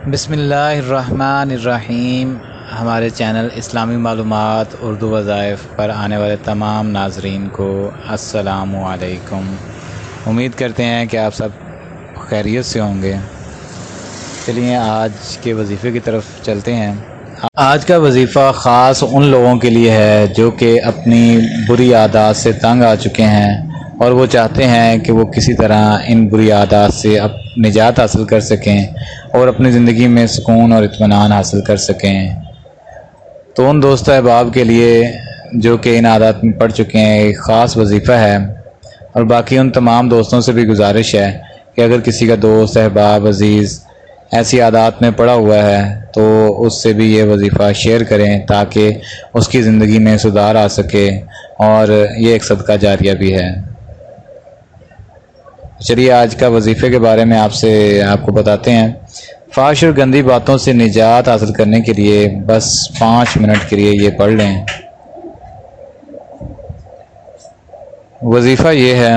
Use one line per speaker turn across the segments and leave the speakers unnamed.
بسم اللہ الرحمن الرحیم۔ ہمارے چینل اسلامی معلومات اردو وظائف پر آنے والے تمام ناظرین کو السلام علیکم۔ امید کرتے ہیں کہ آپ سب خیریت سے ہوں گے۔ چلیے آج کے وظیفے کی طرف چلتے ہیں۔ آج کا وظیفہ خاص ان لوگوں کے لیے ہے جو کہ اپنی بری عادات سے تنگ آ چکے ہیں اور وہ چاہتے ہیں کہ وہ کسی طرح ان بری عادات سے نجات حاصل کر سکیں اور اپنی زندگی میں سکون اور اطمینان حاصل کر سکیں۔ تو ان دوست احباب کے لیے جو کہ ان عادات میں پڑ چکے ہیں ایک خاص وظیفہ ہے، اور باقی ان تمام دوستوں سے بھی گزارش ہے کہ اگر کسی کا دوست احباب عزیز ایسی عادات میں پڑا ہوا ہے تو اس سے بھی یہ وظیفہ شیئر کریں تاکہ اس کی زندگی میں سدھار آ سکے، اور یہ ایک صدقہ جاریہ بھی ہے۔ چلیے آج کا وظیفے کے بارے میں آپ کو بتاتے ہیں۔ فحش اور گندی باتوں سے نجات حاصل کرنے کے لیے بس 5 منٹ کے لیے یہ پڑھ لیں۔ وظیفہ یہ ہے: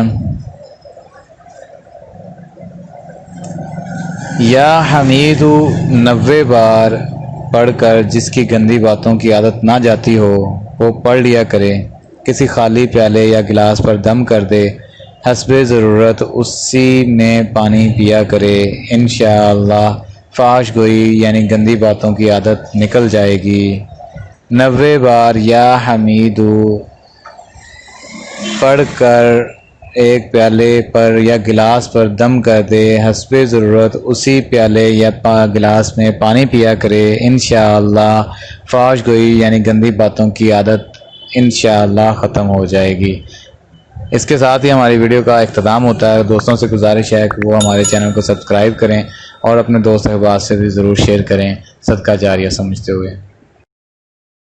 یا حمید 90 بار پڑھ کر جس کی گندی باتوں کی عادت نہ جاتی ہو وہ پڑھ لیا کرے۔ کسی خالی پیالے یا گلاس پر دم کر دے، حسب ضرورت اسی میں پانی پیا کرے، انشاءاللہ فحش گوئی یعنی گندی باتوں کی عادت نکل جائے گی۔ 90 بار یا حمید پڑھ کر ایک پیالے پر یا گلاس پر دم کر دے، حسب ضرورت اسی پیالے یا گلاس میں پانی پیا کرے، انشاءاللہ فحش گوئی یعنی گندی باتوں کی عادت انشاءاللہ ختم ہو جائے گی۔ اس کے ساتھ ہی ہماری ویڈیو کا اختتام ہوتا ہے۔ دوستوں سے گزارش ہے کہ وہ ہمارے چینل کو سبسکرائب کریں اور اپنے دوست احباب سے بھی ضرور شیئر کریں، صدقہ جاریہ سمجھتے ہوئے۔